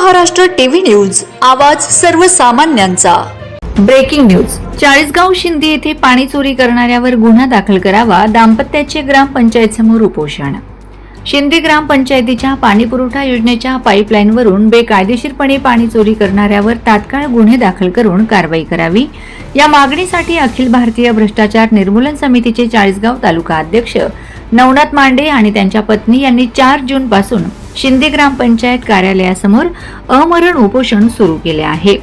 Maharashtra TV news, आवाज सर्वसामान्यांचा। Breaking news. Chalisgaon Shinde येथे पाणी चोरी करणाऱ्यावर गुन्हा दाखल करावा, दाम्पत्याचे ग्रामपंचायत समोर उपोषण। शिंदे ग्रामपंचायतीच्या पाणीपुरवठा योजनेच्या पाईपलाईनवरून बेकायदेशीरपणे पाणी चोरी करणाऱ्यावर तात्काळ गुन्हे दाखल करून कारवाई करावी, या मागणीसाठी अखिल भारतीय भ्रष्टाचार निर्मूलन समितीचे चाळीसगाव तालुका अध्यक्ष नवनाथ मांडे आणि त्यांच्या पत्नी यांनी 4 जून पासून शिंदे ग्रामपंचायत कार्यालयासमोर अमरण उपोषण सुरू केले आहे।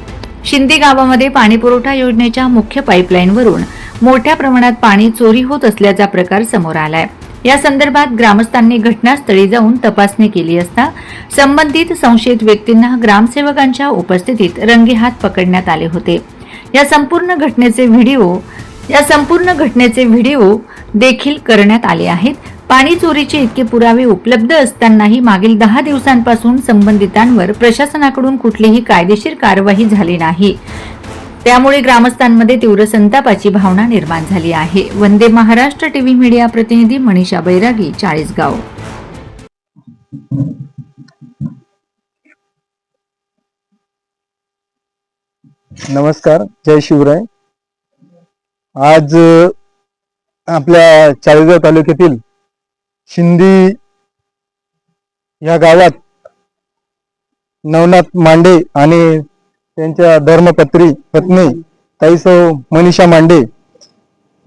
शिंदे गावामध्ये पाणीपुरवठा योजनेच्या मुख्य पाईपलाईनवरून मोठ्या प्रमाणात पाणी चोरी होत असल्याचा प्रकार समोर आलाय। या संदर्भात ग्रामस्थांनी घटनास्थळी जाऊन तपासणी केली असता संबंधित संशयित व्यक्तींना ग्रामसेवकांच्या उपस्थितीत रंगेहात पकडण्यात आले होते। या संपूर्ण घटनेचे व्हिडिओ देखील करण्यात आले आहेत। पाणी चोरीचे इतके पुरावे उपलब्ध असतानाही मागील 10 दिवसांपासून संबंधितांवर प्रशासनाकडून कुठलीही कायदेशीर कारवाई झाली नाही, त्यामुळे ग्रामस्थांमध्ये तीव्र संतापाची भावना निर्माण झाली आहे। वंदे महाराष्ट्र टीव्ही मीडिया प्रतिनिधी मनीषा बैरागी, चाळीसगाव। नमस्कार, जय शिवराय। आज आपल्या चाळीसगाव तालुक्यातील शिंदी या गावात नवनाथ मांडे आणि त्यांच्या धर्मपत्नी ताईसौ मनीषा मांडे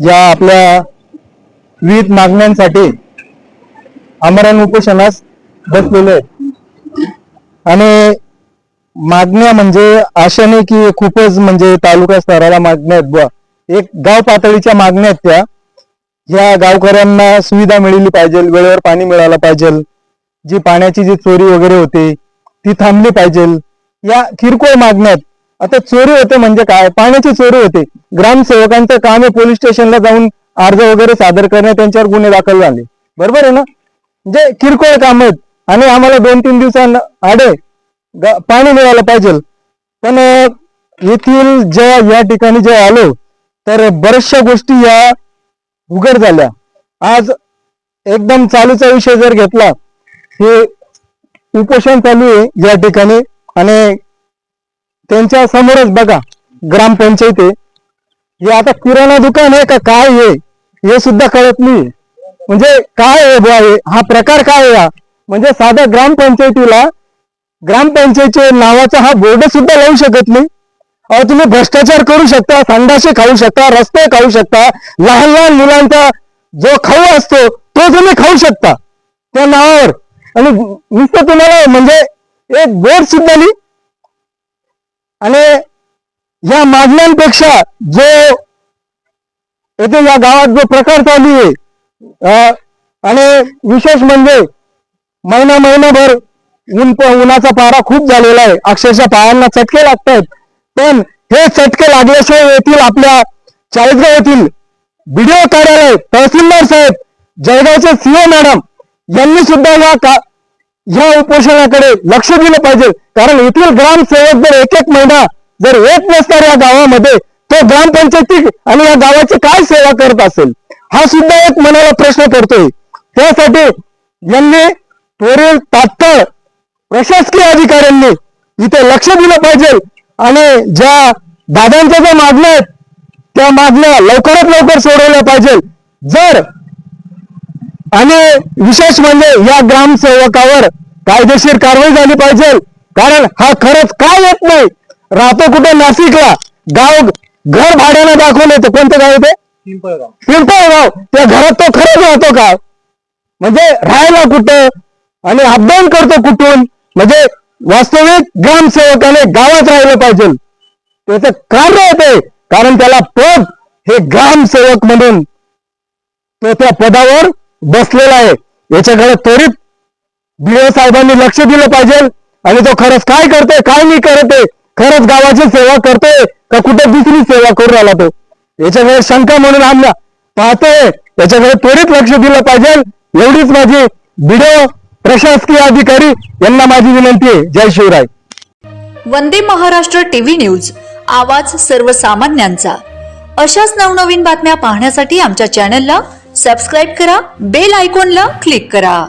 या आपल्या विविध मागण्यांसाठी आमरण उपोषणास बसलेले आहेत। आणि मागण्या म्हणजे अशा नाही की खूपच म्हणजे तालुका स्तराला मागण्या आहेत बुवा, एक गाव पातळीच्या मागण्या आहेत त्या। या गावकऱ्यांना सुविधा मिळाली पाहिजे, वेळेवर पाणी मिळालं पाहिजे, जी पाण्याची जी चोरी वगैरे होते ती थांबली पाहिजे, या किरकोळ मागण्या आहेत। आता चोरी होते म्हणजे काय, पाण्याची चोरी होते, ग्रामसेवकांचं काम आहे पोलीस स्टेशनला जाऊन अर्ज वगैरे सादर करणे, त्यांच्यावर गुन्हे दाखल झाले, बरोबर आहे ना। म्हणजे किरकोळ काम आहेत आणि आम्हाला 2-3 दिवसांना आडे पाणी मिळालं पाहिजे। पण येथील या ठिकाणी जेव्हा आलो तर बऱ्याचशा गोष्टी या उघड झाल्या। आज एकदम चालूचा विषय जर घेतला, हे उपोषण चालू आहे या ठिकाणी आणि त्यांच्या समोरच बघा ग्रामपंचायत आहे। हे आता किराणा दुकान आहे का काय आहे हे सुद्धा कळत नाही, म्हणजे काय आहे हा प्रकार काय आहे। म्हणजे साध्या ग्रामपंचायतीच्या नावाचा हा बोर्ड सुद्धा लावू शकत नाही। तुम्ही भ्रष्टाचार करू शकता, संडासे खाऊ शकता, रस्ते खाऊ शकता, लहान लहान मुलांचा जो खाऊ असतो तो तुम्ही खाऊ शकता त्या नावावर, आणि नुसतं तुम्हाला म्हणजे एक बोर्ड सुद्धा नाही। आणि या मागण्यांपेक्षा जो येथे या गावात जो प्रकार चालू आहे, आणि विशेष म्हणजे महिनाभर उन्हाचा पारा खूप झालेला आहे, अक्षरशः पायांना चटके लागतात। पण हे चटके लागल्याशिवाय येथील आपल्या चाळीसगाव येथील बीडीओ कार्यालय, तहसीलदार साहेब, जळगावचे सीओ मॅडम यांनी सुद्धा या उपोषणाकडे लक्ष दिलं पाहिजे। कारण येथील ग्रामसेवक जर एक महिना जर येत नसणार या गावामध्ये, तो ग्रामपंचायती आणि या गावाची काय सेवा करत असेल, हा सुद्धा एक मनाला प्रश्न पडतोय। त्यासाठी यांनी त्वरित तात्काळ प्रशासकीय अधिकाऱ्यांनी इथे लक्ष दिलं पाहिजे आणि ज्या दादांच्या ज्या मागण्या आहेत त्या मागण्या लवकरात लवकर सोडवल्या पाहिजे। आणि विशेष म्हणजे या ग्रामसेवकावर कायदेशीर कारवाई झाली पाहिजे। कारण हा खरंच काय येत नाही, राहतो कुठे नाशिकला, घर भाड्यानं दाखवून येतो, कोणतं गाव येते पिंपळगाव, त्या घरात तो खरंच राहतो का, म्हणजे राहायला कुठं आणि अपडाऊन करतो कुठून, म्हणजे वास्तविक ग्रामसेवकाने गावात राहिलं पाहिजे। त्याचं कार्य होते कारण त्याला पद हे ग्रामसेवक म्हणून तो त्या पदावर बसलेला आहे। याच्याकडे त्वरित बीडीओ साहेबांनी लक्ष दिलं पाहिजे आणि तो खरंच काय करतोय काय नाही करतोय, खरंच गावाची सेवा करतोय का कुठे दुसरी सेवा करून राहिला तो, याच्याकडे शंका म्हणून आम्हाला पाहतोय, त्याच्याकडे त्वरित लक्ष दिलं पाहिजे। एवढीच माझी बीडीओ प्रशासकीय अधिकारी यांना माझी विनंती आहे। जय शिवराय। वंदे महाराष्ट्र टीव्ही न्यूज, आवाज सर्वसामान्यांचा। अशाच नवनवीन बातम्या पाहण्यासाठी आमच्या चॅनलला सबस्क्राईब करा, बेल आयकॉनला क्लिक करा।